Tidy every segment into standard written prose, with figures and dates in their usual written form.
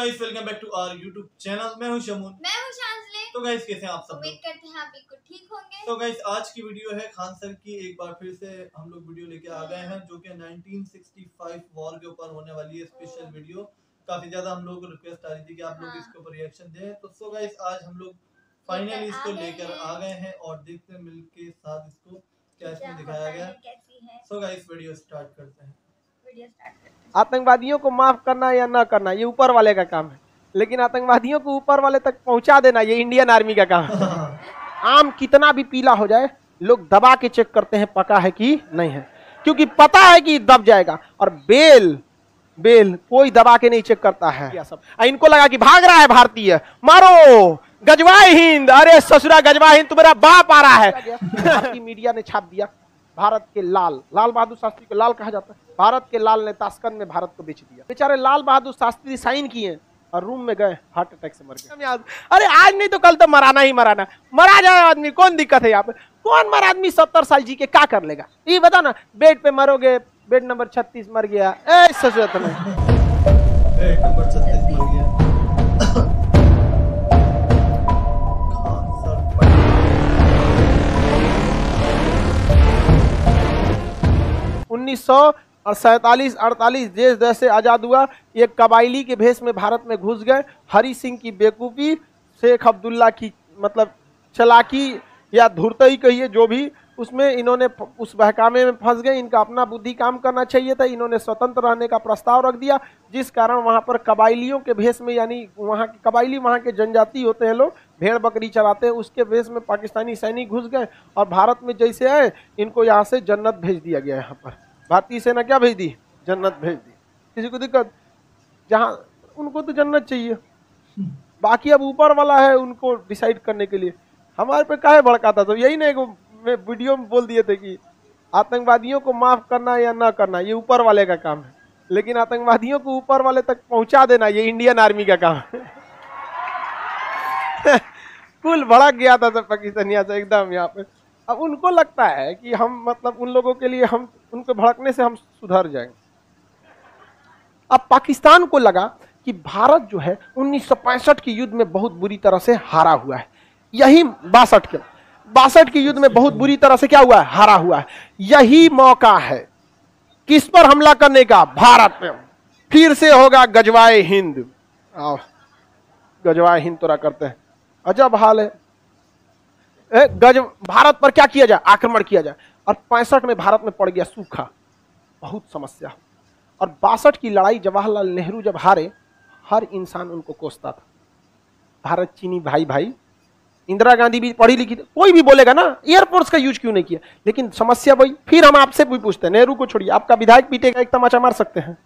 Guys welcome back to our YouTube channel. मैं हूं शमून। मैं हूं शांजलि। तो गाइस कैसे हैं आप सब? उम्मीद करते हैं आप बिल्कुल ठीक होंगे। तो गाइस आज की वीडियो है खान सर की। एक बार फिर से हम लोग वीडियो लेके आ गए हैं जो कि 1965 वॉर के ऊपर होने वाली है स्पेशल वीडियो। काफी ज्यादा हम लोग को रिक्वेस्ट आ रही थी कि आप लोग इसके ऊपर रिएक्शन दें। तो सो गाइस आज हम लोग फाइनली इसको लेकर आ गए हैं और देखते हैं मिलके साथ इसको क्या इसमें दिखाया गया। सो गाइस वीडियो स्टार्ट करते हैं। आतंकवादियों को माफ करना या ना करना ये ऊपर वाले का काम है, लेकिन आतंकवादियों को ऊपर वाले तक पहुंचा देना ये इंडियन आर्मी का काम है। आम कितना भी पीला हो जाए लोग दबा के चेक करते हैं पका है कि नहीं है, क्योंकि पता है कि दब जाएगा। और बेल कोई दबा के नहीं चेक करता है। सब इनको लगा कि भाग रहा है भारतीय, मारो गजवाए हिंद। अरे ससुरा गजवाए हिंद तुम्हारा बाप आ रहा है। भारतीय मीडिया ने छाप दिया भारत के लाल बहादुर शास्त्री को लाल कहा जाता है। भारत के लाल ने ताशकंद में भारत को बेच दिया। बेचारे लाल बहादुर शास्त्री साइन किए और रूम में गए, हार्ट अटैक से मर गए। अरे आज नहीं तो कल तो मराना ही मराना, मरा जाए आदमी, कौन दिक्कत है यहाँ पे? कौन मर आदमी 70 साल जी के क्या कर लेगा? ये बताओ ना, बेड पे मरोगे, बेड नंबर 36 मर गया, ऐसा बेड नंबर 36 मर गया। 1947-48 देश जैसे आजाद हुआ, ये कबायली के भेष में भारत में घुस गए। हरी सिंह की बेवकूफ़ी, शेख अब्दुल्ला की मतलब चलाकी या धूर्तई कहिए, जो भी, उसमें इन्होंने उस बहकामे में फंस गए। इनका अपना बुद्धि काम करना चाहिए था। इन्होंने स्वतंत्र रहने का प्रस्ताव रख दिया, जिस कारण वहाँ पर कबायलियों के भेष में, यानी वहाँ के कबायली, वहाँ के जनजाति होते हैं लोग, भेड़ बकरी चराते हैं, उसके भेष में पाकिस्तानी सैनिक घुस गए और भारत में जैसे आए इनको यहाँ से जन्नत भेज दिया गया। यहाँ पर भारतीय सेना क्या भेज दी? जन्नत भेज दी। किसी को दिक्कत? जहाँ उनको तो जन्नत चाहिए, बाकी अब ऊपर वाला है उनको डिसाइड करने के लिए। हमारे पे काहे भड़काता? तो यही नहीं मैं वीडियो में बोल दिए थे कि आतंकवादियों को माफ करना या ना करना ये ऊपर वाले का काम है, लेकिन आतंकवादियों को ऊपर वाले तक पहुंचा देना ये इंडियन आर्मी का काम है। कुल भड़क गया था सब पाकिस्तानिया से एकदम यहाँ पे। अब उनको लगता है कि हम मतलब उन लोगों के लिए, हम उनको भड़कने से हम सुधर जाएंगे। अब पाकिस्तान को लगा कि भारत जो है 1965 के युद्ध में बहुत बुरी तरह से हारा हुआ है। यही 62 के युद्ध में बहुत बुरी तरह से क्या हुआ है? हारा हुआ है। यही मौका है किस पर हमला करने का? भारत पे। फिर से होगा गजवाए हिंद। आओ गजवाए हिंद तोड़ा करते हैं। अजब हाल है। भारत पर क्या किया जाए? आक्रमण किया जाए। और 65 में भारत में पड़ गया सूखा, बहुत समस्या। और 62 की लड़ाई जवाहरलाल नेहरू जब हारे, हर इंसान उनको कोसता था। भारत चीनी भाई भाई, इंदिरा गांधी भी पढ़ी लिखी थी। कोई भी बोलेगा ना एयरफोर्स का यूज क्यों नहीं किया, लेकिन समस्या वही। फिर हम आपसे भी पूछते हैं, नेहरू को छोड़िए, आपका विधायक पीटेगा, एक तमाचा मार सकते हैं?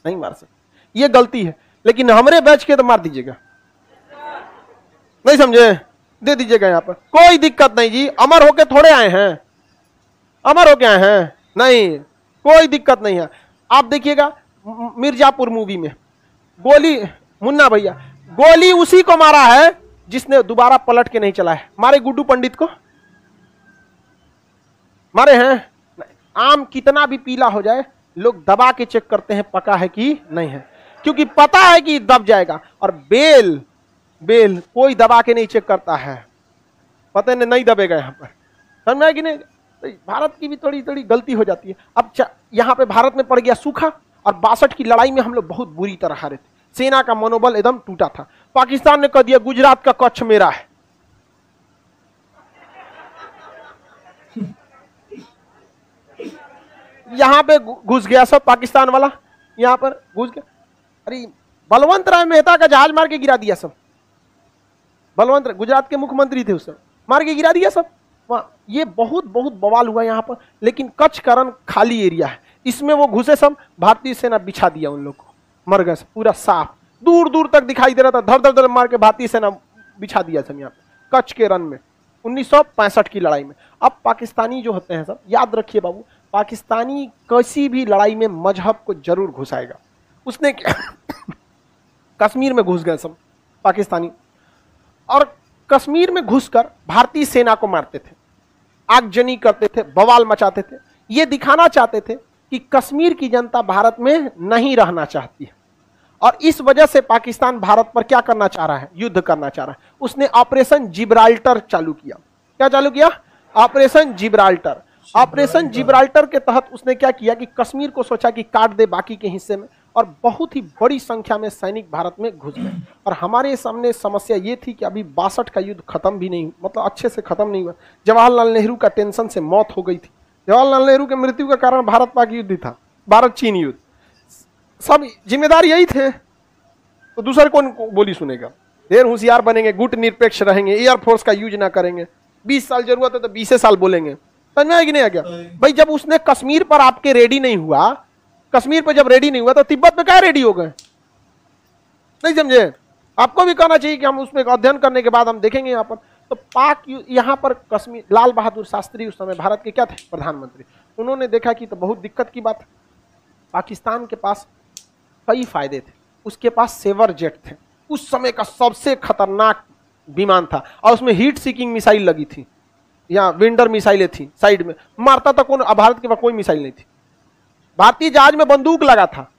नहीं मार सकते, ये गलती है। लेकिन हमारे बैच के तो मार दीजिएगा, नहीं समझे? दे दीजिएगा यहाँ पर, कोई दिक्कत नहीं जी। अमर होके थोड़े आए हैं, अमर होके आए हैं नहीं, कोई दिक्कत नहीं है। आप देखिएगा मिर्जापुर मूवी में गोली, मुन्ना भैया, गोली उसी को मारा है जिसने दोबारा पलट के नहीं चला है। मारे गुड्डू पंडित को, मारे हैं? आम कितना भी पीला हो जाए लोग दबा के चेक करते हैं पका है कि नहीं है, क्योंकि पता है कि दब जाएगा। और बेल कोई दबा के नहीं चेक करता है, पता नहीं दबेगा यहाँ पर। समझ में कि नहीं? तो भारत की भी थोड़ी थोड़ी गलती हो जाती है। अब यहाँ पे भारत में पड़ गया सूखा, और 62 की लड़ाई में हम लोग बहुत बुरी तरह हारे थे। सेना का मनोबल एकदम टूटा था। पाकिस्तान ने कह दिया गुजरात का कच्छ मेरा है। यहां पे घुस गया सब पाकिस्तान वाला, यहां पर घुस गया। अरे बलवंत राय मेहता का जहाज मार के गिरा दिया सब। बलवंत राय गुजरात के मुख्यमंत्री थे, उस समय मार के गिरा दिया सब वहां। ये बहुत बवाल हुआ यहां पर। लेकिन कच्छ का रण खाली एरिया है, इसमें वो घुसे सब, भारतीय सेना बिछा दिया उन लोग को, मर गए पूरा साफ, दूर दूर तक दिखाई दे रहा था। धर धर मार के भारतीय सेना बिछा दिया सब यहाँ पे कच्छ के रण में 1965 की लड़ाई में। अब पाकिस्तानी जो होते हैं सब, याद रखिए बाबू, पाकिस्तानी किसी भी लड़ाई में मजहब को जरूर घुसाएगा। उसने कश्मीर में घुस गए सब पाकिस्तानी, और कश्मीर में घुसकर भारतीय सेना को मारते थे, आगजनी करते थे, बवाल मचाते थे। ये दिखाना चाहते थे कि कश्मीर की जनता भारत में नहीं रहना चाहती है। और इस वजह से पाकिस्तान भारत पर क्या करना चाह रहा है, युद्ध करना चाह रहा है। उसने ऑपरेशन जिब्राल्टर चालू किया। क्या चालू किया? Operation Gibraltar. ऑपरेशन जिब्राल्टर के तहत उसने क्या किया कि कश्मीर को सोचा कि काट दे बाकी के हिस्से में, और बहुत ही बड़ी संख्या में सैनिक भारत में घुस गए। और हमारे सामने समस्या ये थी कि अभी 62 का युद्ध खत्म भी नहीं, मतलब अच्छे से खत्म नहीं हुआ। जवाहरलाल नेहरू का टेंशन से मौत हो गई थी। जवाहरलाल नेहरू के मृत्यु का कारण भारत पाक युद्ध था, भारत चीन युद्ध, सब जिम्मेदार यही थे। तो दूसरे कौन बोली सुनेगा? ढेर होशियार बनेंगे, गुट निरपेक्ष रहेंगे, एयरफोर्स का यूज ना करेंगे, 20 साल जरूरत है तो 20 साल बोलेंगे। समझ में आया कि नहीं आ गया भाई? जब उसने कश्मीर पर आपके रेडी नहीं हुआ, कश्मीर पर जब रेडी नहीं हुआ तो तिब्बत में क्या रेडी हो गए? नहीं समझे? आपको भी कहना चाहिए कि हम उसमें अध्ययन करने के बाद हम देखेंगे यहाँ पर। तो पाक यहाँ पर कश्मीर, लाल बहादुर शास्त्री उस समय भारत के क्या थे? प्रधानमंत्री। उन्होंने देखा कि तो बहुत दिक्कत की बात है, पाकिस्तान के पास कई फायदे थे। उसके पास सेवर जेट थे, उस समय का सबसे खतरनाक विमान था, और उसमें हीट सीकिंग मिसाइल लगी थी, या विंडर मिसाइलें थी साइड में, मारता था कौन? भारत के पास कोई मिसाइल नहीं थी। भारतीय जहाज में बंदूक लगा था,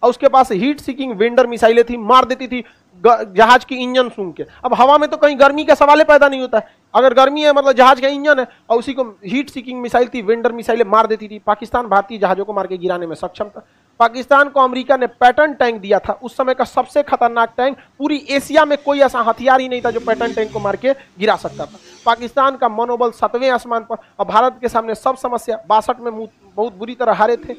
और उसके पास हीट सीकिंग विंडर मिसाइलें थी, मार देती थी जहाज की इंजन सूंघ के। अब हवा में तो कहीं गर्मी का सवाल पैदा नहीं होता है, अगर गर्मी है मतलब जहाज का इंजन है, और उसी को हीट सीकिंग मिसाइल थी, विंडर मिसाइलें मार देती थी। पाकिस्तान भारतीय जहाजों को मार के गिराने में सक्षम था। पाकिस्तान को अमेरिका ने पैटर्न टैंक दिया था, उस समय का सबसे खतरनाक टैंक। पूरी एशिया में कोई ऐसा हथियार ही नहीं था जो पैटर्न टैंक को मार के गिरा सकता था। पाकिस्तान का मनोबल 7वें आसमान पर, और भारत के सामने सब समस्या। 62 में बहुत बुरी तरह हारे थे।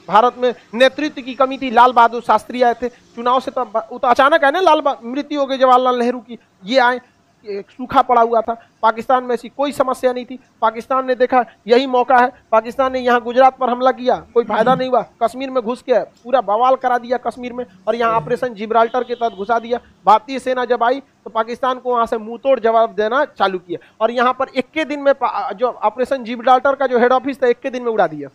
भारत में नेतृत्व की कमी थी, लाल बहादुर शास्त्री आए थे चुनाव से, तो अचानक है ना, मृत्यु हो गई जवाहरलाल नेहरू की, ये आए, एक सूखा पड़ा हुआ था। पाकिस्तान में ऐसी कोई समस्या नहीं थी। पाकिस्तान ने देखा यही मौका है, पाकिस्तान ने यहाँ गुजरात पर हमला किया, कोई फायदा नहीं हुआ, कश्मीर में घुस के पूरा बवाल करा दिया कश्मीर में, और यहाँ ऑपरेशन जिब्राल्टर के तहत घुसा दिया। भारतीय सेना जब आई तो पाकिस्तान को वहाँ से मुंहतोड़ जवाब देना चालू किया, और यहाँ पर 1 दिन में जो ऑपरेशन जिब्राल्टर का जो हेड ऑफिस था 1 दिन में उड़ा दिया।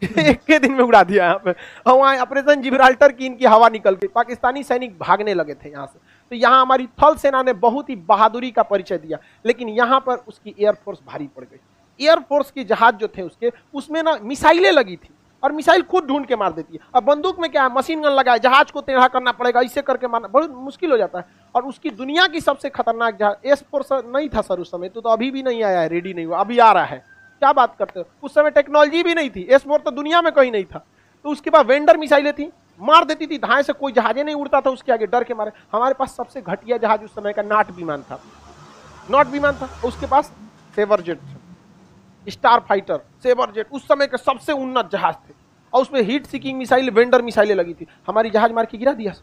1 दिन में उड़ा दिया यहाँ पे, और वहाँ ऑपरेशन जिब्राल्टर की इनकी हवा निकल गई। पाकिस्तानी सैनिक भागने लगे थे यहाँ से। तो यहाँ हमारी थल सेना ने बहुत ही बहादुरी का परिचय दिया, लेकिन यहाँ पर उसकी एयरफोर्स भारी पड़ गई। एयरफोर्स के जहाज जो थे उसके, उसमें ना मिसाइलें लगी थी, और मिसाइल खुद ढूंढ के मार देती है। अब बंदूक में क्या है? मशीन गन लगा है, जहाज को टेढ़ा करना पड़ेगा, इससे करके मारना बहुत मुश्किल हो जाता है। और उसकी दुनिया की सबसे खतरनाक जहाज एस-4 नहीं था सर उस समय, तो अभी भी नहीं आया है, रेडी नहीं हुआ, अभी आ रहा है। क्या बात करते हो? उस समय टेक्नोलॉजी भी नहीं थी, एस-4 तो दुनिया में कहीं नहीं था। तो उसके पास वेंडर मिसाइलें थी, मार देती थी, धाए से कोई जहाजे नहीं उड़ता था उसके आगे, डर के मारे। हमारे पास सबसे घटिया जहाज उस समय का नॉट विमान था, नॉट विमान था। उसके पास सेवर जेट था, स्टार फाइटर, सेवर जेट उस समय के सबसे उन्नत जहाज थे, और उसमें हीट सीकिंग मिसाइल, वेंडर मिसाइलें लगी थी। हमारी जहाज मार के गिरा दिया,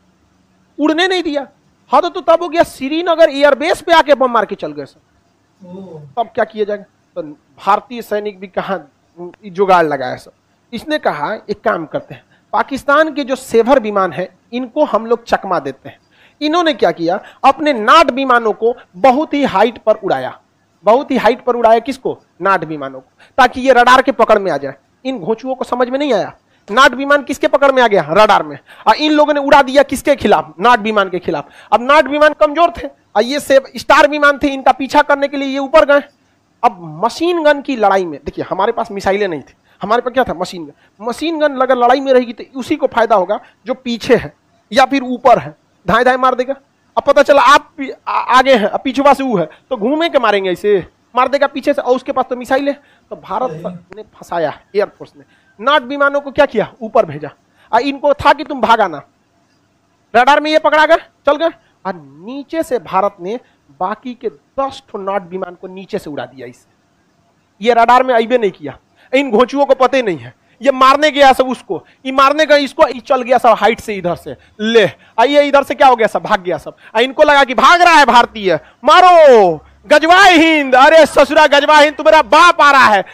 उड़ने नहीं दिया। हाँ तो तब हो गया श्रीनगर एयरबेस पे आके बम मार के चल गए सर। तब क्या किया जाएगा? तो भारतीय सैनिक भी कहाँ जुगाड़ लगाया सब। इसने कहा एक काम करते हैं, पाकिस्तान के जो सेवर विमान है इनको हम लोग चकमा देते हैं। इन्होंने क्या किया? अपने नाट विमानों को बहुत ही हाइट पर उड़ाया, बहुत ही हाइट पर उड़ाया। किसको? नाट विमानों को, ताकि ये रडार के पकड़ में आ जाए। इन घोंचुओं को समझ में नहीं आया, नाट विमान किसके पकड़ में आ गया? रडार में। और इन लोगों ने उड़ा दिया किसके खिलाफ? नाट विमान के खिलाफ। अब नाट विमान कमजोर थे, और ये स्टार विमान थे, इनका पीछा करने के लिए ये ऊपर गए। अब मशीन गन की लड़ाई में देखिए, हमारे पास मिसाइलें नहीं थी, हमारे पास क्या था? Machine gun. मशीन गन अगर लड़ाई में रहेगी तो उसी को फायदा होगा जो पीछे है या फिर ऊपर है, धाए धाए मार देगा। अब पता चला आप आगे हैं, अब पीछे से वो है, तो घूमे के मारेंगे, ऐसे मार देगा पीछे से, और उसके पास तो मिसाइल है। तो भारत ने फंसाया, एयरफोर्स ने नाट विमानों को क्या किया? ऊपर भेजा। और इनको था कि तुम भागा ना, रडार में ये पकड़ा गए, चल गए। और नीचे से भारत ने बाकी के 10 नाट विमान को नीचे से उड़ा दिया। इससे ये रडार में आईबे नहीं किया, इन घोंचुओं को पता ही नहीं है। ये मारने गया सब उसको, ये मारने गया इसको, ये चल गया सब हाइट से, इधर से ले आइए, इधर से क्या हो गया? सब भाग गया सब। इनको लगा कि भाग रहा है भारतीय, मारो गजवाए हिंद। अरे ससुरा गजवा हिंद, तुम्हारा बाप आ रहा है।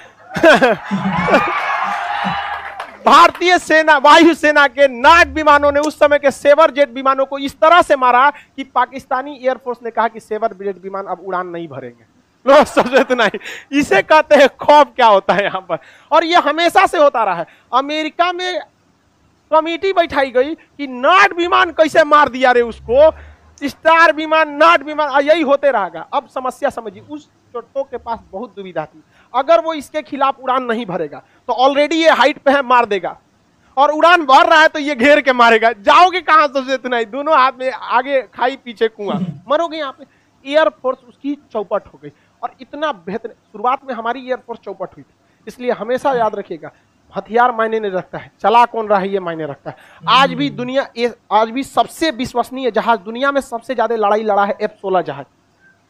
भारतीय सेना, वायु सेना के नाट विमानों ने उस समय के सेवर जेट विमानों को इस तरह से मारा कि पाकिस्तानी एयरफोर्स ने कहा कि सेवर जेट विमान अब उड़ान नहीं भरेंगे। लोग समझते नहीं, इसे कहते हैं खौफ। क्या होता है यहाँ पर, और ये हमेशा से होता रहा है। अमेरिका में कमेटी बैठाई गई कि नाट विमान कैसे मार दिया रे उसको, स्टार विमान, नाट विमान, यही होते रहेगा। अब समस्या समझिए, उस चोटों के पास बहुत दुविधा थी। अगर वो इसके खिलाफ उड़ान नहीं भरेगा तो ऑलरेडी ये हाइट पे है, मार देगा, और उड़ान भर रहा है तो ये घेर के मारेगा, जाओगे कहां सबसे इतना ही, दोनों हाथ में आगे खाई पीछे कुआं, मरोगे यहाँ पे। एयरफोर्स उसकी चौपट हो गई। और इतना बेहतर, शुरुआत में हमारी एयरफोर्स चौपट हुई थी, इसलिए हमेशा याद रखिएगा हथियार मायने नहीं रखता है, चला कौन रहा है ये मायने रखता है। आज भी दुनिया, आज भी सबसे विश्वसनीय जहाज दुनिया में सबसे ज्यादा लड़ाई लड़ा है F-16 जहाज।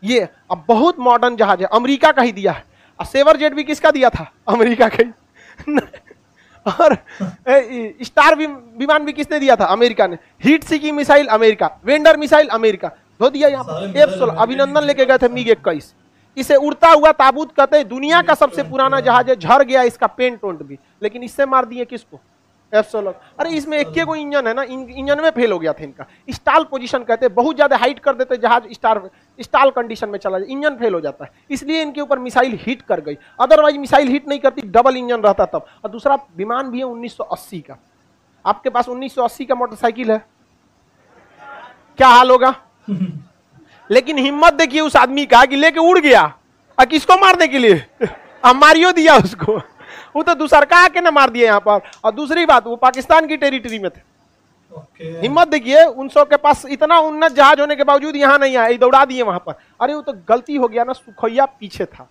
ये अब बहुत मॉडर्न जहाज है, अमेरिका का ही दिया है। और सेवर जेट भी किसका दिया था? अमेरिका का ही। और स्टार विमान भी किसने दिया था? अमेरिका ने। Heat seeking missile America, vendor missile America धो दिया। यहाँ पर F-16 अभिनंदन लेके गए थे MiG-21। इसे उड़ता हुआ ताबूत कहते हैं, दुनिया का सबसे पुराना जहाज है, झड़ गया इसका पेंट ओंट भी, लेकिन इससे मार दिए किसको? F-16। अरे इसमें एक को इंजन है ना, इंजन में फेल हो गया था इनका। स्टाल पोजीशन कहते हैं, बहुत ज्यादा हाइट कर देते जहाज, स्टाल कंडीशन में चला जाए, इंजन फेल हो जाता है, इसलिए इनके ऊपर मिसाइल हिट कर गई। अदरवाइज मिसाइल हिट नहीं करती, डबल इंजन रहता तब। और दूसरा विमान भी है 1980 का। आपके पास 1980 का मोटरसाइकिल है, क्या हाल होगा? लेकिन हिम्मत देखिए उस आदमी का कि लेके उड़ गया, और किसको मारने के लिए? मारियो दिया उसको, वो तो दूसर का आके ना मार दिया यहाँ पर। और दूसरी बात, वो पाकिस्तान की टेरिटरी में थे। हिम्मत देखिए, उन सब के पास इतना उन्नत जहाज होने के बावजूद यहाँ नहीं आए, दौड़ा दिए वहां पर। अरे वो तो गलती हो गया ना, सुखोइया पीछे था,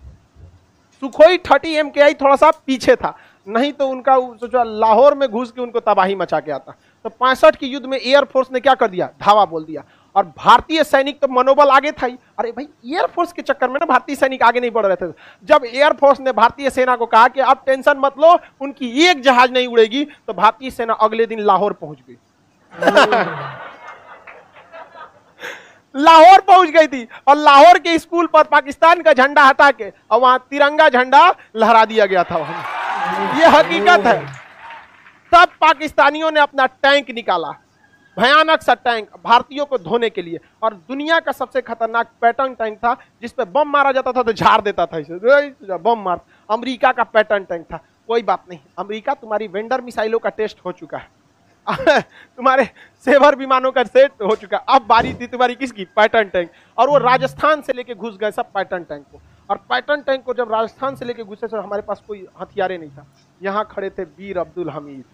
सुखोई 30 MKI थोड़ा सा पीछे था, नहीं तो उनका सोचा लाहौर में घुस के उनको तबाही मचा के आता। तो 65 के युद्ध में एयरफोर्स ने क्या कर दिया? धावा बोल दिया। और भारतीय सैनिक तो मनोबल आगे था ही। अरे भाई, एयरफोर्स के चक्कर में ना भारतीय सैनिक आगे नहीं बढ़ रहे थे। जब एयरफोर्स ने भारतीय सेना को कहा कि अब टेंशन मत लो, उनकी एक जहाज नहीं उड़ेगी, तो भारतीय सेना अगले दिन लाहौर पहुंच गई। लाहौर पहुंच गई थी, और लाहौर के स्कूल पर पाकिस्तान का झंडा हटा के और वहां तिरंगा झंडा लहरा दिया गया था वहां। ये हकीकत है। तब पाकिस्तानियों ने अपना टैंक निकाला, भयानक सा टैंक, भारतीयों को धोने के लिए। और दुनिया का सबसे खतरनाक पैटर्न टैंक था, जिसपे बम मारा जाता था तो झाड़ देता था इसे, बम मार। अमेरिका का पैटर्न टैंक था। कोई बात नहीं, अमेरिका तुम्हारी वेंडर मिसाइलों का टेस्ट हो चुका है, तुम्हारे सेवर विमानों का सेट हो चुका है। अब बारी थी तुम्हारी किसकी? Patton tank. और वो राजस्थान से लेके घुस गए सब पैटर्न टैंक को। और पैटर्न टैंक को जब राजस्थान से लेके घुसे, तो हमारे पास कोई हथियारे नहीं था। यहाँ खड़े थे वीर अब्दुल हमीद।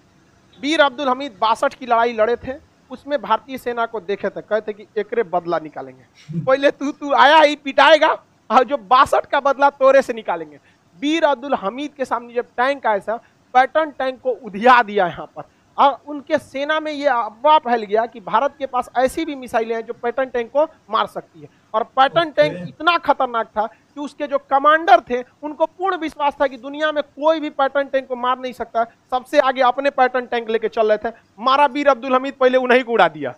वीर अब्दुल हमीद 62 की लड़ाई लड़े थे, उसमें भारतीय सेना को देखे थे, कहते कि एकरे बदला निकालेंगे। पहले तू आया ही पिटाएगा, और जो 62 का बदला तोरे से निकालेंगे। वीर अब्दुल हमीद के सामने जब टैंक आया था, पैटर्न टैंक को उधिया दिया यहाँ पर। और उनके सेना में ये अफवाह फैल गया कि भारत के पास ऐसी भी मिसाइलें हैं जो पैटर्न टैंक को मार सकती है। और पैटर्न टैंक इतना खतरनाक था कि उसके जो कमांडर थे उनको पूर्ण विश्वास था कि दुनिया में कोई भी पैटर्न टैंक को मार नहीं सकता। सबसे आगे अपने पैटर्न टैंक लेके चल रहे थे। मारा वीर अब्दुल हमीद, पहले उन्हीं को उड़ा दिया।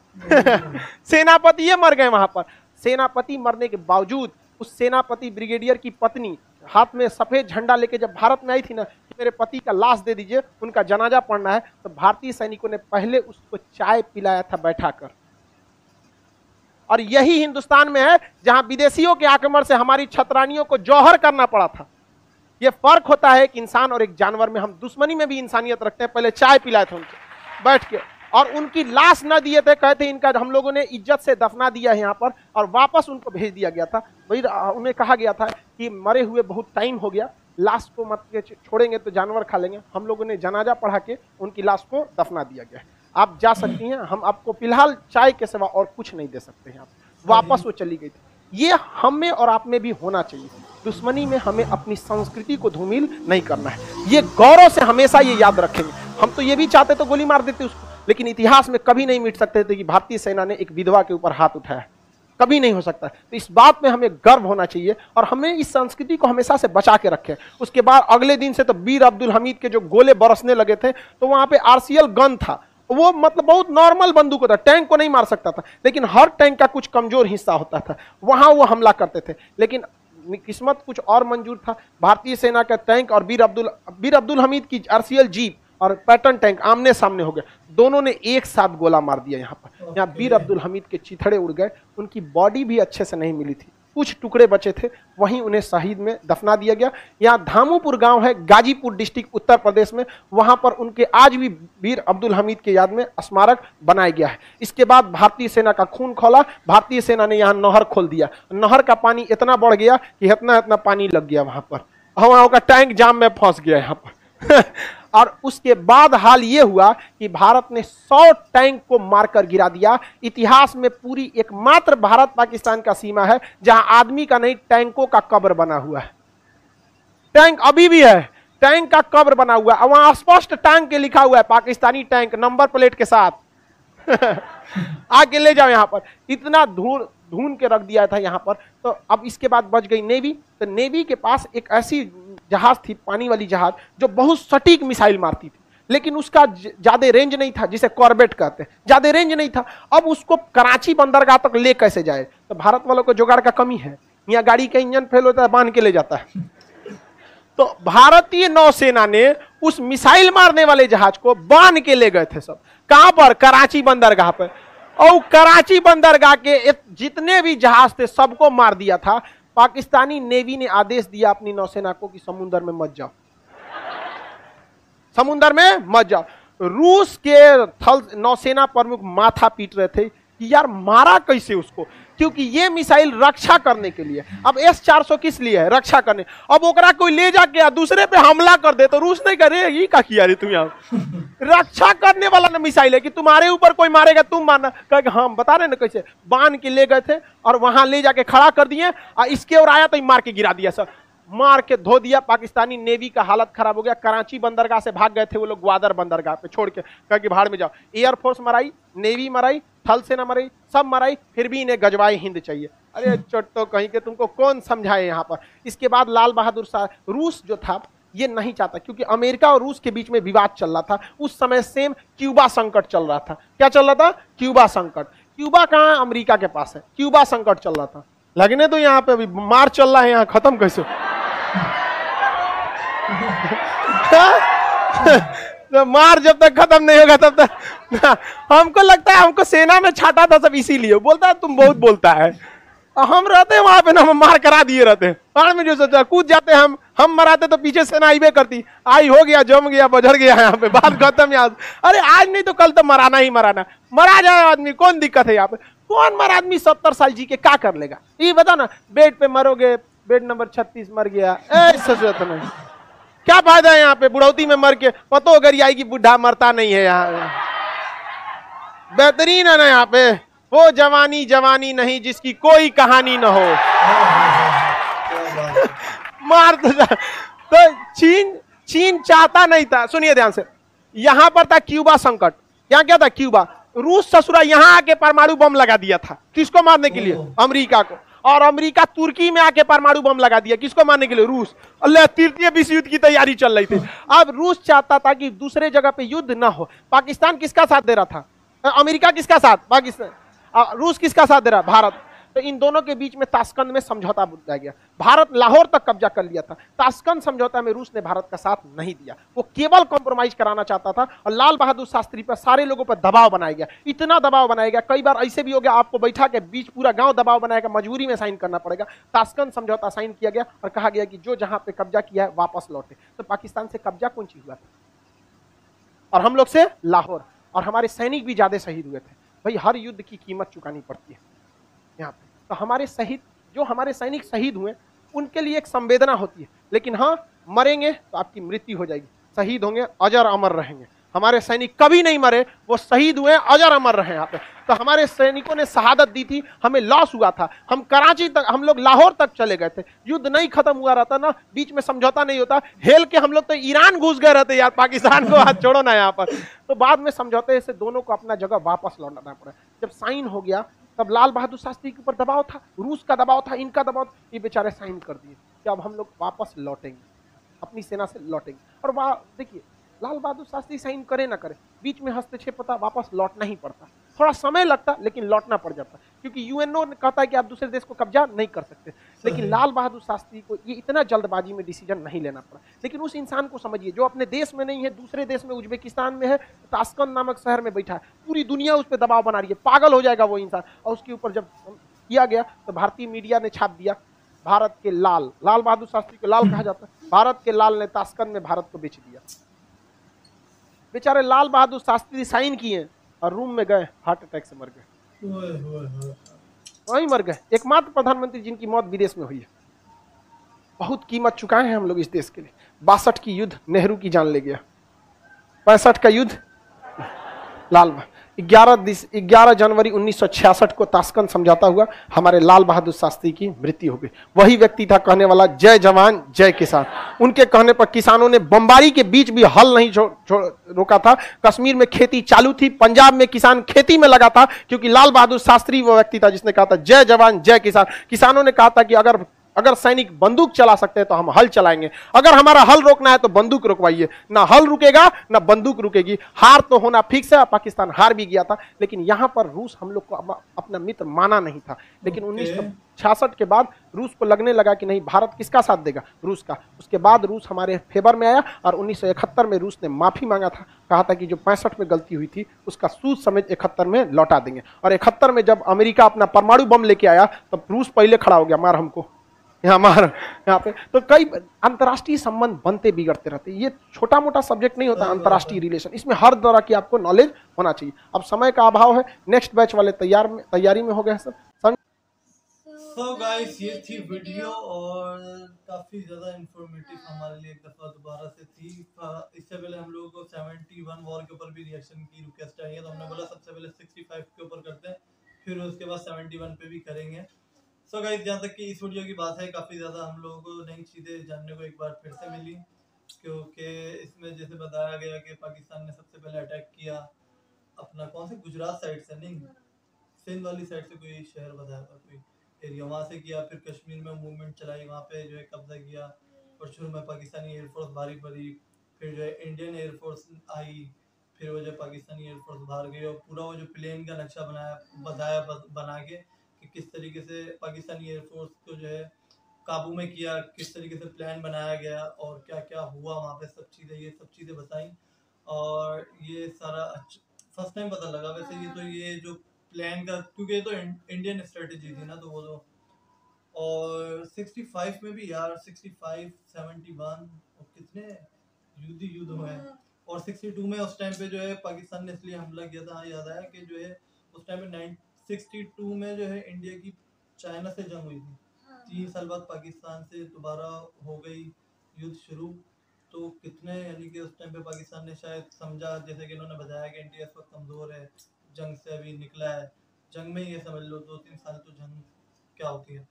सेनापति ये मर गए वहां पर। सेनापति मरने के बावजूद उस सेनापति ब्रिगेडियर की पत्नी हाथ में सफेद झंडा लेके जब भारत में आई थी ना, कि मेरे पति का लाश दे दीजिए, उनका जनाजा पढ़ना है, तो भारतीय सैनिकों ने पहले उसको चाय पिलाया था बैठाकर। और यही हिंदुस्तान में है जहां विदेशियों के आक्रमण से हमारी छतरानियों को जौहर करना पड़ा था। यह फर्क होता है कि इंसान और एक जानवर में। हम दुश्मनी में भी इंसानियत रखते हैं। पहले चाय पिलाए थे उनसे बैठ के, और उनकी लाश न दिए थे, कहते इनका हम लोगों ने इज्जत से दफना दिया है यहाँ पर, और वापस उनको भेज दिया गया था। वही उन्हें कहा गया था कि मरे हुए बहुत टाइम हो गया, लाश को मत छोड़ेंगे तो जानवर खा लेंगे। हम लोगों ने जनाजा पढ़ा के उनकी लाश को दफना दिया गया है। आप जा सकती हैं, हम आपको फिलहाल चाय के सिवा और कुछ नहीं दे सकते हैं। आप वापस वो चली गई थी। ये हम में और आप में भी होना चाहिए। दुश्मनी में हमें अपनी संस्कृति को धूमिल नहीं करना है। ये गौरव से हमेशा ये याद रखेंगे। हम तो ये भी चाहते तो गोली मार देते उसको, लेकिन इतिहास में कभी नहीं मिट सकते थे कि भारतीय सेना ने एक विधवा के ऊपर हाथ उठाया। कभी नहीं हो सकता। तो इस बात में हमें गर्व होना चाहिए, और हमें इस संस्कृति को हमेशा से बचा के रखें। उसके बाद अगले दिन से तो वीर अब्दुल हमीद के जो गोले बरसने लगे थे, तो वहां पे आरसीएल गन था। वो मतलब बहुत नॉर्मल बंदूक होता, टैंक को नहीं मार सकता था, लेकिन हर टैंक का कुछ कमजोर हिस्सा होता था, वहां वो हमला करते थे। लेकिन किस्मत कुछ और मंजूर था। भारतीय सेना का टैंक और वीर अब्दुल हमीद की आरसीएल जीप और पैटर्न टैंक आमने सामने हो गए। दोनों ने एक साथ गोला मार दिया। यहाँ पर यहाँ वीर अब्दुल हमीद के चिथड़े उड़ गए। उनकी बॉडी भी अच्छे से नहीं मिली थी, कुछ टुकड़े बचे थे, वहीं उन्हें शहीद में दफना दिया गया। यहाँ धामूपुर गांव है, गाजीपुर डिस्ट्रिक्ट, उत्तर प्रदेश में। वहां पर उनके आज भी वीर अब्दुल हमीद के याद में स्मारक बनाया गया है। इसके बाद भारतीय सेना का खून खौला। भारतीय सेना ने यहाँ नहर खोल दिया। नहर का पानी इतना बढ़ गया कि इतना पानी लग गया वहां पर, वहां का टैंक जाम में फंस गया यहाँ पर। और उसके बाद हाल ये हुआ कि भारत ने 100 टैंक को मारकर गिरा दिया। इतिहास में पूरी एकमात्र भारत पाकिस्तान का सीमा है जहां आदमी का नहीं टैंकों का कब्र बना हुआ है। टैंक अभी भी है, टैंक का कब्र बना हुआ है, वहां स्पष्ट टैंक के लिखा हुआ है, पाकिस्तानी टैंक नंबर प्लेट के साथ। आके ले जाओ यहां पर, इतना ढूंढ के रख दिया था यहां पर। तो अब इसके बाद बच गई नेवी। तो नेवी के पास एक ऐसी जहाज थी, पानी वाली जहाज, जो बहुत सटीक मिसाइल मारती थी, लेकिन उसका ज्यादा रेंज नहीं था, जिसे कॉर्बेट कहते हैं, ज्यादा रेंज नहीं था। अब उसको कराची बंदरगाह तक ले कैसे जाए? तो भारत वालों को जुगाड़ का कमी है, यहाँ गाड़ी का इंजन फेल होता है, बांध के ले जाता है। तो भारतीय नौसेना ने उस मिसाइल मारने वाले जहाज को बांध के ले गए थे सब। कहां पर? कराची बंदरगाह पर। और कराची बंदरगाह के जितने भी जहाज थे सबको मार दिया था। पाकिस्तानी नेवी ने आदेश दिया अपनी नौसेना को कि समुद्र में मत जाओ, समुद्र में मत जाओ। रूस के थल नौसेना प्रमुख माथा पीट रहे थे कि यार मारा कैसे उसको, क्योंकि ये मिसाइल रक्षा करने के लिए। अब S-400 किस लिए है? रक्षा करने। अब ओकरा कोई ले जाके दूसरे पे हमला कर दे तो रूस नहीं करे, ये का किया रे तुम यहाँ? रक्षा करने वाला ना मिसाइल है कि तुम्हारे ऊपर कोई मारेगा तुम मारना। कहे हम बता रहे ना कैसे बांध के ले गए थे और वहां ले जाके खड़ा कर दिए, और इसके और आया तो मार के गिरा दिया, सर मार के धो दिया। पाकिस्तानी नेवी का हालत खराब हो गया। कराची बंदरगाह से भाग गए थे वो लोग, ग्वादर बंदरगाह पे छोड़ के, कहा कि भाड़ में जाओ। एयरफोर्स मराई, नेवी मराई, थल सेना मराई, सब मराई, फिर भी इन्हें गजवाए हिंद चाहिए। अरे चट्टो कहीं के, तुमको कौन समझाए यहाँ पर। इसके बाद लाल बहादुर शास्त्री, रूस जो था ये नहीं चाहता, क्योंकि अमेरिका और रूस के बीच में विवाद चल रहा था उस समय। सेम क्यूबा संकट चल रहा था। क्या चल रहा था? क्यूबा संकट। क्यूबा कहाँ है? अमेरिका के पास है। क्यूबा संकट चल रहा था। लगने तो यहाँ पे अभी मार चल रहा है, यहाँ खत्म कैसे? तो मार जब तक खत्म नहीं होगा तब तक। हमको लगता है हमको सेना में छाटा था सब इसीलिए। बोलता है तुम बहुत बोलता है। हम रहते हैं वहां पे ना, हम मार करा दिए रहते हैं। बाढ़ में जो सोचा कूद जाते हैं, हम मराते तो पीछे सेना आईबे करती, आई हो गया, जम गया, बजर गया, यहाँ पे बात खत्म। यहाँ अरे आज नहीं तो कल तो मराना ही मराना, मरा जाए आदमी, कौन दिक्कत है यहाँ पे? कौन मर आदमी 70 साल जी के क्या कर लेगा? ये बता ना, बेड पे मरोगे, बेड नंबर 36 मर गया, ऐसा जरूरत नहीं। क्या फायदा है यहाँ पे बुढ़ौती में मर के? पतो अगर आएगी बुढ़ा मरता नहीं है यहाँ। बेहतरीन है ना यहाँ पे, वो जवानी जवानी नहीं जिसकी कोई कहानी न हो। मार तो चीन चाहता नहीं था। सुनिए ध्यान से, यहां पर था क्यूबा संकट। यहाँ क्या था? क्यूबा। रूस ससुरा यहां आके परमाणु बम लगा दिया था। किसको मारने के लिए? अमेरिका को। और अमेरिका तुर्की में आके परमाणु बम लगा दिया। किसको मारने के लिए? रूस। अल्लाह, तृतीय विश्व युद्ध की तैयारी चल रही थी। अब रूस चाहता था कि दूसरे जगह पे युद्ध ना हो। पाकिस्तान किसका साथ दे रहा था? अमेरिका किसका साथ? पाकिस्तान। रूस किसका साथ दे रहा? भारत। तो इन दोनों के बीच में ताशकंद में समझौता बुलाया गया। भारत लाहौर तक कब्जा कर लिया था। ताशकंद समझौता में रूस ने भारत का साथ नहीं दिया, वो केवल कॉम्प्रोमाइज कराना चाहता था। और लाल बहादुर शास्त्री पर सारे लोगों पर दबाव बनाया गया, इतना दबाव बनाया गया, कई बार ऐसे भी हो गया आपको बैठा के बीच पूरा गांव दबाव बनाएगा, मजबूरी में साइन करना पड़ेगा। ताशकंद समझौता साइन किया गया और कहा गया कि जो जहां पे कब्जा किया है वापस लौटे। तो पाकिस्तान से कब्जा कौन सी हुआ था? और हम लोग से लाहौर। और हमारे सैनिक भी ज्यादा शहीद हुए थे। भाई हर युद्ध की कीमत चुकानी पड़ती है यहाँ पे। तो हमारे शहीद, जो हमारे सैनिक शहीद हुए उनके लिए एक संवेदना होती है, लेकिन हाँ मरेंगे तो आपकी मृत्यु हो जाएगी, शहीद होंगे अजर अमर रहेंगे। हमारे सैनिक कभी नहीं मरे, वो शहीद हुए, अजर अमर रहे यहाँ पे। तो हमारे सैनिकों ने शहादत दी थी, हमें लॉस हुआ था। हम कराची तक, हम लोग लाहौर तक चले गए थे, युद्ध नहीं खत्म हुआ रहता ना, बीच में समझौता नहीं होता, हेल के हम लोग तो ईरान घुस गए रहते यार, पाकिस्तान को हाथ छोड़ो ना यहाँ पर। तो बाद में समझौते से दोनों को अपना जगह वापस लौटाना पड़ा। जब साइन हो गया तब लाल बहादुर शास्त्री के ऊपर दबाव था, रूस का दबाव था, इनका दबाव, ये बेचारे साइन कर दिए कि अब हम लोग वापस लौटेंगे, अपनी सेना से लौटेंगे। और वह देखिए लाल बहादुर शास्त्री साइन करे ना करे, बीच में हस्तक्षेप होता, वापस लौटना ही पड़ता। थोड़ा समय लगता लेकिन लौटना पड़ जाता, क्योंकि यूएनओ ने कहता है कि आप दूसरे देश को कब्जा नहीं कर सकते। लेकिन लाल बहादुर शास्त्री को ये इतना जल्दबाजी में डिसीजन नहीं लेना पड़ा। लेकिन उस इंसान को समझिए जो अपने देश में नहीं है, दूसरे देश में, उज्बेकिस्तान में है, ताशकंद नामक शहर में बैठा है, पूरी दुनिया उस पर दबाव बना रही है, पागल हो जाएगा वो इंसान। और उसके ऊपर जब किया गया तो भारतीय मीडिया ने छाप दिया, भारत के लाल, लाल बहादुर शास्त्री को लाल कहा जाता है, भारत के लाल ने ताशकंद में भारत को बेच दिया। बेचारे लाल बहादुर शास्त्री साइन किए और रूम में गए, हार्ट अटैक से मर गए, वहीं मर गए। एकमात्र प्रधानमंत्री जिनकी मौत विदेश में हुई है। बहुत कीमत चुकाए हैं हम लोग इस देश के लिए। 62 की युद्ध नेहरू की जान ले गया, 65 का युद्ध, लाल 11 जनवरी 1966 को ताशकंद समझौता हुआ, हमारे लाल बहादुर शास्त्री की मृत्यु हो गई। वही व्यक्ति था कहने वाला जय जवान जय किसान। उनके कहने पर किसानों ने बमबारी के बीच भी हल नहीं रोका था। कश्मीर में खेती चालू थी, पंजाब में किसान खेती में लगा था, क्योंकि लाल बहादुर शास्त्री वो व्यक्ति था जिसने कहा था जय जवान जय किसान। किसानों ने कहा था कि अगर सैनिक बंदूक चला सकते हैं तो हम हल चलाएंगे, अगर हमारा हल रोकना है तो बंदूक रुकवाइए। ना हल रुकेगा ना बंदूक रुकेगी, हार तो होना फिक्स है। पाकिस्तान हार भी गया था, लेकिन यहां पर रूस हम लोग को अपना मित्र माना नहीं था। लेकिन 1966 के बाद रूस को लगने लगा कि नहीं, भारत किसका साथ देगा, रूस का। उसके बाद रूस हमारे फेवर में आया और 1971 में रूस ने माफी मांगा था, कहा था कि जो 65 में गलती हुई थी उसका सूद समेत 71 में लौटा देंगे। और 71 में जब अमेरिका अपना परमाणु बम लेके आया तब रूस पहले खड़ा हो गया, मार हमको यहाँ पे। तो कई अंतर्राष्ट्रीय संबंध बनते बिगड़ते रहते, ये छोटा मोटा सब्जेक्ट नहीं होता अंतर्राष्ट्रीय रिलेशन, इसमें हर तरह की आपको नॉलेज होना चाहिए। अब समय का अभाव है, नेक्स्ट बैच वाले तैयारी में हो गए सर। सो गाइस ये थी वीडियो और काफी ज्यादा इंफॉर्मेटिव हमारे लिए एक दफा दोबारा से थी। इससे पहले हम लोगों को 71 वॉर के ऊपर भी रिएक्शन की रिक्वेस्ट आई है, तो हमने बोला सबसे पहले 65 के ऊपर करते हैं, फिर उसके बाद 71 पे भी करेंगे। सो गाइस जहाँ तक कि इस वीडियो की बात है, काफ़ी ज़्यादा हम लोगों को नई चीज़ें जानने को एक बार फिर से मिली, क्योंकि इसमें जैसे बताया गया कि पाकिस्तान ने सबसे पहले अटैक किया अपना कौन से गुजरात साइड से नहीं, सिंध वाली साइड से कोई शहर बताया था, कोई एरिया वहाँ से किया। फिर कश्मीर में मूवमेंट चलाई, वहाँ पे जो है कब्जा किया, और शुरू में पाकिस्तानी एयरफोर्स भारी पड़ी, फिर जो है इंडियन एयरफोर्स आई, फिर वो जो पाकिस्तानी एयरफोर्स बाहर गई, और पूरा वो जो प्लेन का नक्शा बना के कि किस तरीके से पाकिस्तानी एयरफोर्स को जो है काबू में किया, किस तरीके से प्लान बनाया गया और क्या क्या हुआ वहाँ पे, सब चीज़ें बताई। और ये सारा फर्स्ट टाइम पता लगा वैसे ये जो प्लान का, क्योंकि ये तो इंडियन स्ट्रेटेजी थी ना, तो वो तो। और 65 में भी यार 65, 71 और कितने युद्ध हुए हैं। और 62 में उस टाइम पे जो है पाकिस्तान ने इसलिए हमला किया था, याद आया कि जो है उस टाइम पे 62 में जो है इंडिया की चाइना से जंग हुई थी। 3 साल बाद पाकिस्तान से दोबारा हो गई युद्ध शुरू। तो कितने, यानी कि उस टाइम पे पाकिस्तान ने शायद समझा, जैसे कि इन्होंने बताया कि इंडिया इस वक्त कमज़ोर है, जंग से अभी निकला है, जंग में ये समझ लो 2-3 साल तो जंग क्या होती है,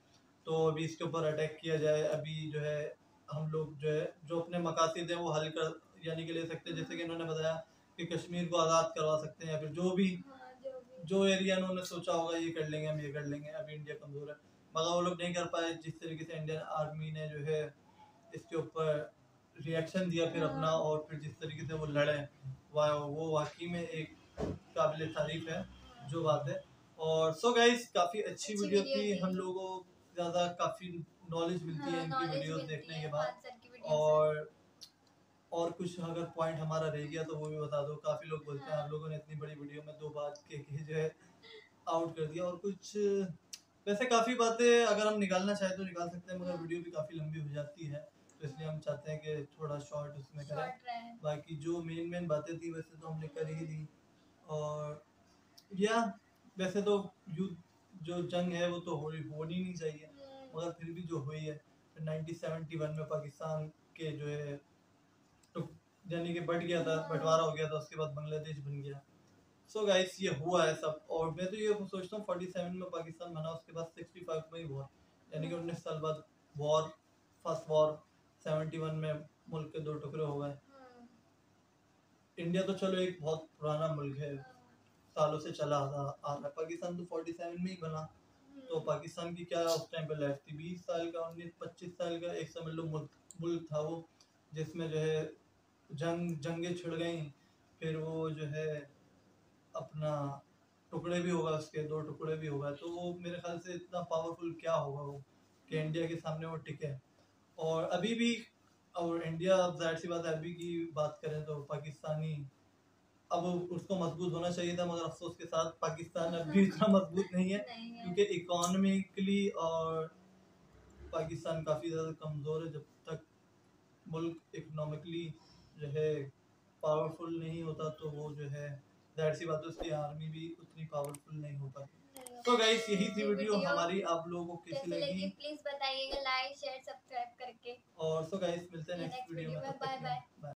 तो अभी इसके ऊपर अटैक किया जाए। अभी जो है हम लोग जो है जो अपने मकासद हैं वो हल कर यानी कि ले सकते हैं, जैसे कि इन्होंने बताया कि कश्मीर को आज़ाद करवा सकते हैं, या फिर जो एरिया उन्होंने सोचा होगा ये कर लेंगे, हम ये कर लेंगे। अभी इंडिया कमज़ोर है, मगर वो लोग नहीं कर पाए। जिस तरीके से इंडियन आर्मी ने जो है इसके ऊपर रिएक्शन दिया फिर अपना, और फिर जिस तरीके से वो लड़े, वो वाकई में एक काबिल तारीफ है जो बात है। और सो गाइस काफ़ी अच्छी वीडियो थी, हम लोगों को ज़्यादा काफ़ी नॉलेज मिलती है इनकी वीडियोस देखने के बाद। और कुछ अगर पॉइंट हमारा रह गया तो वो भी बता दो। काफ़ी लोग बोलते हैं आप लोगों ने इतनी बड़ी वीडियो में 2 बात के जो है आउट कर दिया, और कुछ वैसे काफ़ी बातें अगर हम निकालना चाहें तो निकाल सकते हैं, मगर वीडियो भी काफ़ी लंबी हो जाती है, तो इसलिए हम चाहते हैं कि थोड़ा शॉर्ट उसमें करें। बाकी जो मेन बातें थी वैसे तो हमने कर ही दी। और या वैसे तो युद्ध जो जंग है वो तो होनी नहीं चाहिए, मगर फिर भी जो हुई है 1971 में पाकिस्तान के जो है यानी कि बंटवारा हो गया था, उसके बाद बांग्लादेश बन गया। सो गाइस ये हुआ है सब। और मैं तो ये सोचता हूँ 47 में पाकिस्तान बना, उसके बाद 65 में ही वॉर, यानी कि 19 साल बाद वॉर, फर्स्ट वॉर। 71 में मुल्क के 2 टुकड़े हो गए। इंडिया तो चलो एक बहुत पुराना मुल्क है, सालों से चला आ रहा है। पाकिस्तान तो 47 में ही बना, तो पाकिस्तान की क्या उस टाइम पे लाइफ थी, 20 साल का 19-25 साल का एक समझ लो मुल्क था वो, जिसमें जो है जंगें छिड़ गई, फिर वो जो है अपना टुकड़े भी होगा, उसके 2 टुकड़े भी होगा। तो वो मेरे ख्याल से इतना पावरफुल क्या होगा वो कि इंडिया के सामने वो टिके। और अभी भी, और इंडिया जाहिर सी बात है अभी की बात करें तो पाकिस्तानी अब उसको मजबूत होना चाहिए था, मगर अफसोस के साथ पाकिस्तान अभी इतना मजबूत नहीं है, क्योंकि इकोनॉमिकली और पाकिस्तान काफ़ी ज़्यादा कमज़ोर है। जब तक मुल्क इकोनॉमिकली जो है पावरफुल नहीं होता तो वो जो है जाहिर सी बात है उसकी आर्मी भी उतनी पावरफुल नहीं हो पाती। तो गाइस यही थी वीडियो हमारी, आप लोगों को कैसी लगी प्लीज बताइएगा, लाइक शेयर सब्सक्राइब करके। और सो गाइस मिलते हैं नेक्स्ट वीडियो में, बाय बाय।